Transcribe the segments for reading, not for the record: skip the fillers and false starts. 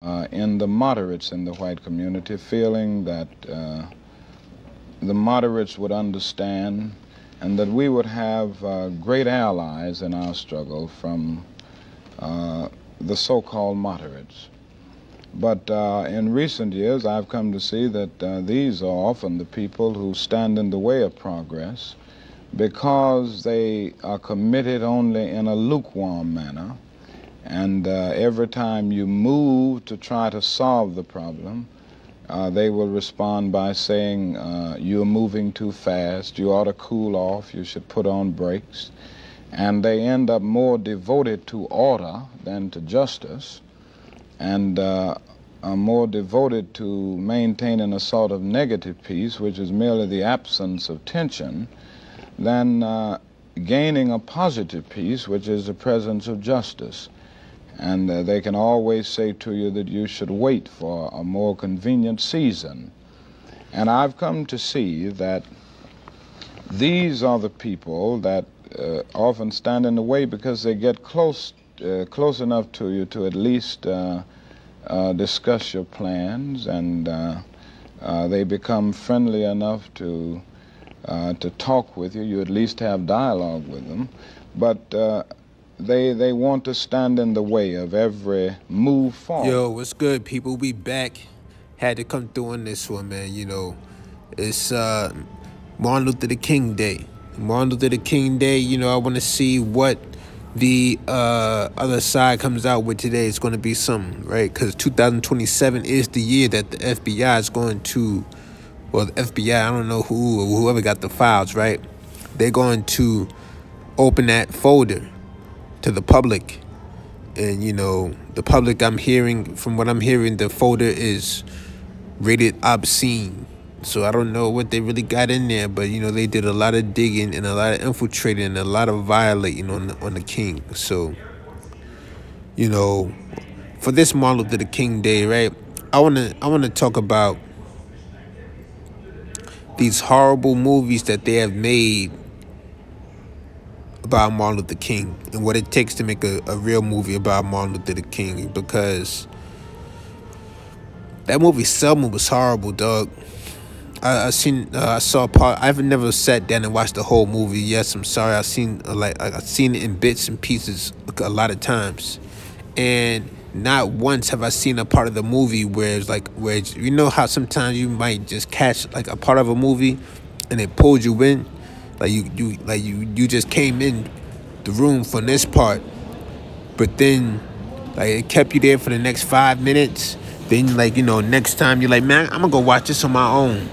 in the moderates in the white community, feeling that the moderates would understand and that we would have great allies in our struggle from the so-called moderates. But in recent years, I've come to see that these are often the people who stand in the way of progress because they are committed only in a lukewarm manner. And every time you move to try to solve the problem, they will respond by saying, you're moving too fast, you ought to cool off, you should put on brakes. And they end up more devoted to order than to justice, and are more devoted to maintaining a sort of negative peace, which is merely the absence of tension, than gaining a positive peace, which is the presence of justice. And they can always say to you that you should wait for a more convenient season. And I've come to see that these are the people that often stand in the way because they get close enough to you to at least discuss your plans, and they become friendly enough to talk with you. You at least have dialogue with them, but they want to stand in the way of every move forward. Yo, what's good, people? We back. Had to come through on this one, man. You know, it's Martin Luther King Day. Martin Luther King Day, you know, I want to see what the other side comes out with today. It's going to be something, right? Because 2027 is the year that the FBI is going to, well, the FBI, I don't know who or whoever got the files, right? They're going to open that folder to the public. And, you know, the public, from what I'm hearing, the folder is rated obscene. So I don't know what they really got in there, but, you know, they did a lot of digging and a lot of infiltrating and a lot of violating on the king. So, you know, for this Martin Luther King Day, right, I wanna talk about these horrible movies that they have made about Martin Luther King and what it takes to make a real movie about Martin Luther King, because that movie Selma was horrible, dog. I saw part. I've never sat down and watched the whole movie. Yes, I'm sorry. I've seen it in bits and pieces a lot of times, and not once have I seen a part of the movie where it's you know how sometimes you might just catch like a part of a movie, and it pulls you in, you just came in the room for this part, but then like it kept you there for the next 5 minutes. Then next time you're like, man, I'm gonna go watch this on my own.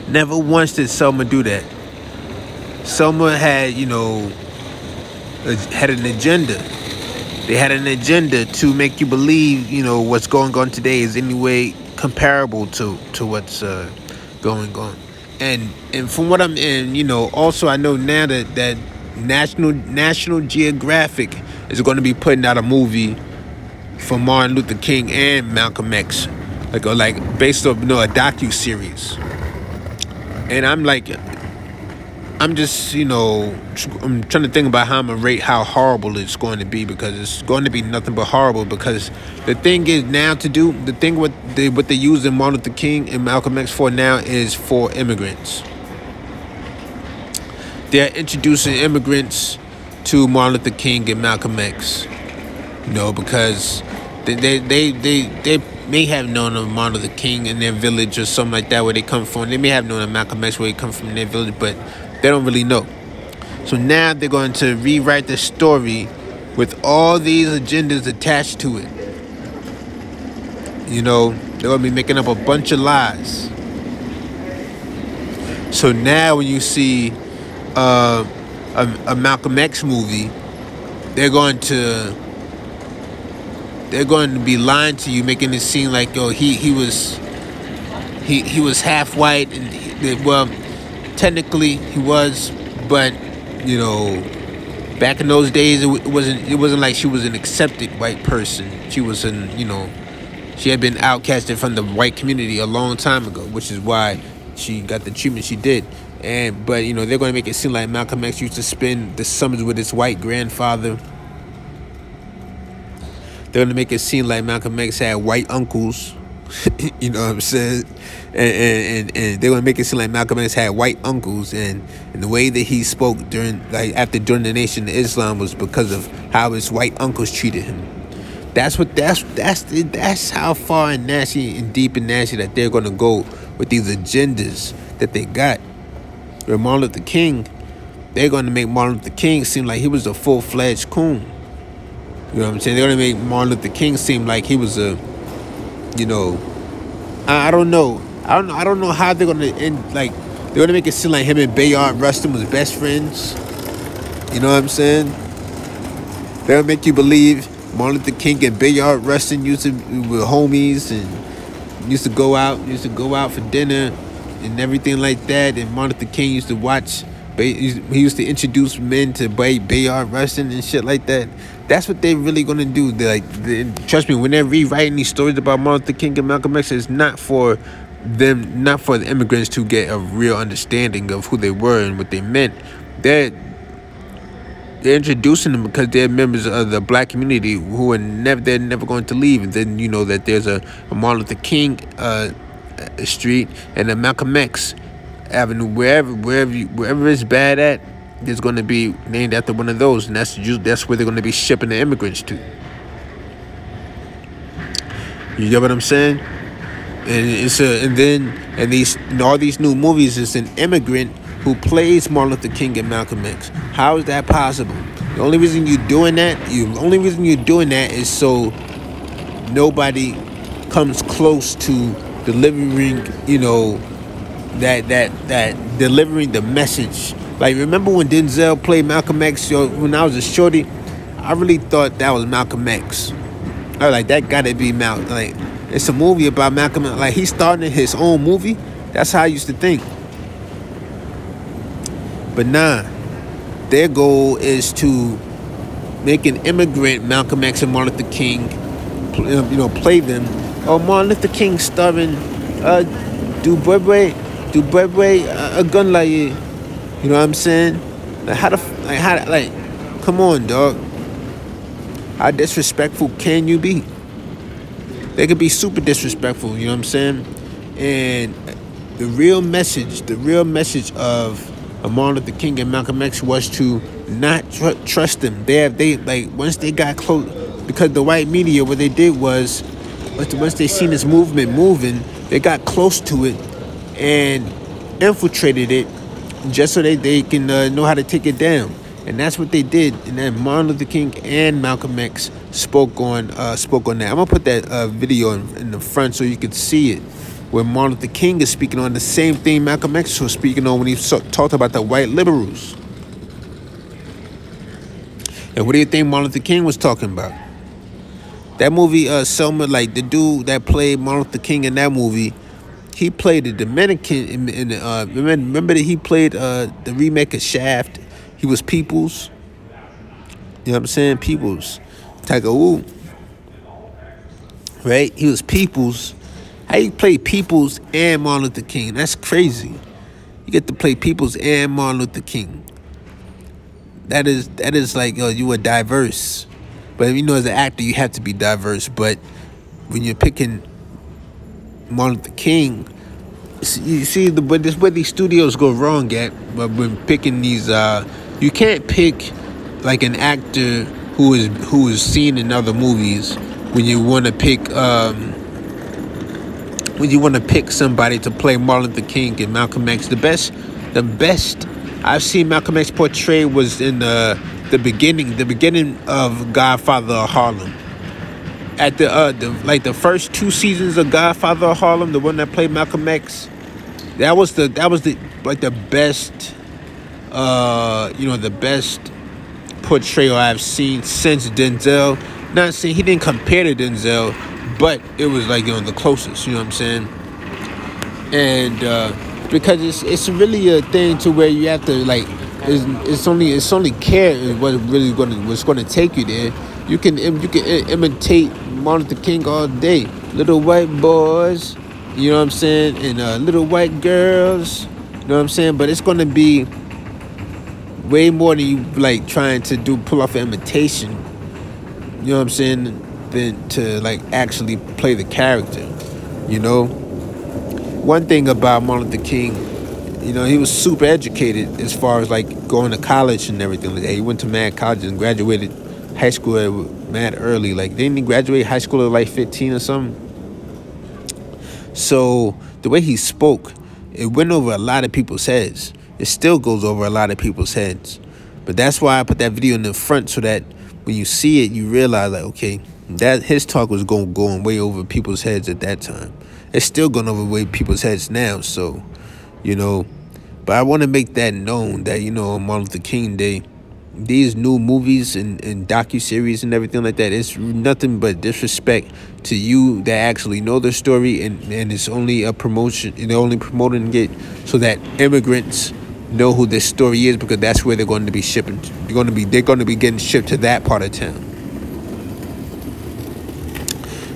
Never once did Selma do that. Selma had, had an agenda. They had an agenda to make you believe, what's going on today is any way comparable to what's going on. And from what I'm in, also I know now that National Geographic is going to be putting out a movie for Martin Luther King and Malcolm X, like based off a docu-series. And I'm just I'm trying to think about how I'm gonna rate how horrible it's going to be, because it's going to be nothing but horrible. Because the thing is now what they use in Martin Luther King and Malcolm X for now is for immigrants. They're introducing immigrants to Martin Luther King and Malcolm X. Because they may have known of Martin Luther King in their village or something like that where they come from. They may have known of Malcolm X where they come from in their village, but they don't really know. So now they're going to rewrite the story with all these agendas attached to it. They're going to be making up a bunch of lies. So now when you see a Malcolm X movie, they're going to be lying to you, making it seem like he was half white, and well, technically he was, but back in those days it wasn't like she was an accepted white person. She was she had been outcasted from the white community a long time ago, which is why she got the treatment she did. But they're going to make it seem like Malcolm X used to spend the summers with his white grandfather. They're gonna make it seem like Malcolm X had white uncles. You know what I'm saying? And they're gonna make it seem like Malcolm X had white uncles, and the way that he spoke during the Nation of Islam was because of how his white uncles treated him. That's how far and nasty and deep and nasty that they're gonna go with these agendas that they got. With Martin Luther King, they're gonna make Martin Luther King seem like he was a full-fledged coon. You know what I'm saying? They're gonna make Martin Luther King seem like he was a, you know, I don't know. I don't know how they're gonna end. Like, they're gonna make it seem like him and Bayard Rustin was best friends. You know what I'm saying? They'll make you believe Martin Luther King and Bayard Rustin were homies and used to go out for dinner and everything like that. And Martin Luther King used to watch. He used to introduce men to Bayard Rustin and shit like that. That's what they're really gonna do. Trust me, when they're rewriting these stories about Martin Luther King and Malcolm X, it's not for them, not for the immigrants to get a real understanding of who they were and what they meant. They're introducing them because they're members of the black community who they're never going to leave. And then you know that there's a Martin Luther King street and a Malcolm X Avenue. Wherever it's bad at, there's going to be named after one of those, and that's where they're going to be shipping the immigrants to. You get what I'm saying? And all these new movies, it's an immigrant who plays Martin Luther King and Malcolm X. How is that possible? The only reason you're doing that is so nobody comes close to delivering, you know, that delivering the message. Like, remember when Denzel played Malcolm X? When I was a shorty, I really thought that was Malcolm X. I was like, that gotta be Malcolm. Like, it's a movie about Malcolm X. Like, he's starting his own movie. That's how I used to think. But nah, their goal is to make an immigrant Malcolm X and Martin Luther King, play them. Oh, Martin Luther King starring Dubwebe, a gun like you. You know what I'm saying? Like, come on, dog. How disrespectful can you be? They could be super disrespectful, you know what I'm saying? And the real message of Martin Luther King and Malcolm X was to not trust them. They once they got close, because the white media, what they did was, once they seen this movement moving, they got close to it and infiltrated it just so they can know how to take it down. And that's what they did. And then Martin Luther King and Malcolm X spoke on that. I'm gonna put that video in the front so you can see it, where Martin Luther King is speaking on the same thing Malcolm X was speaking on when he talked about the white liberals. And what do you think Martin Luther King was talking about? That movie, Selma, like the dude that played Martin Luther King in that movie, he played the Dominican remember that he played the remake of Shaft. He was Peoples. You know what I'm saying? Peoples. Tiger Woo. Right? He was Peoples. How you play Peoples and Martin Luther King? That's crazy. You get to play Peoples and Martin Luther King. That is like, you are diverse. But you know, as an actor, you have to be diverse. But when you're picking Martin Luther King, you see, but this where these studios go wrong at. But when picking these, you can't pick like an actor who is seen in other movies when you want to pick somebody to play Martin Luther King and Malcolm X. The best I've seen Malcolm X portray was in the beginning of Godfather of Harlem. At the first 2 seasons of Godfather of Harlem, the one that played Malcolm X, that was the best the best portrayal I've seen since Denzel. Not saying he didn't compare to Denzel, but it was the closest, you know what I'm saying? And because it's really a thing to where you have to it's only care what's gonna take you there. You can imitate Martin Luther King all day. Little white boys, you know what I'm saying, and little white girls, you know what I'm saying. But it's gonna be way more than you trying to pull off an imitation. You know what I'm saying? than to like actually play the character. You know, one thing about Martin Luther King, you know, he was super educated as far as like going to college and everything like that. He went to mad college and graduated high school at mad early. Like, didn't he graduate high school at like 15 or something? So the way he spoke, it went over a lot of people's heads. It still goes over a lot of people's heads. But that's why I put that video in the front, so that when you see it, you realize, like, okay, that his talk was going way over people's heads at that time. It's still going over way people's heads now. So, you know, but I want to make that known that, you know, on Martin Luther King Day, these new movies and docuseries and everything like that, it's nothing but disrespect to you that actually know the story, and it's only a promotion, and they're only promoting it so that immigrants know who this story is, because that's where they're going to be shipping. They're going to be getting shipped to that part of town.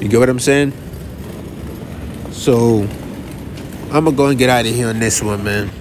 You get what I'm saying? So I'm gonna go and get out of here on this one, man.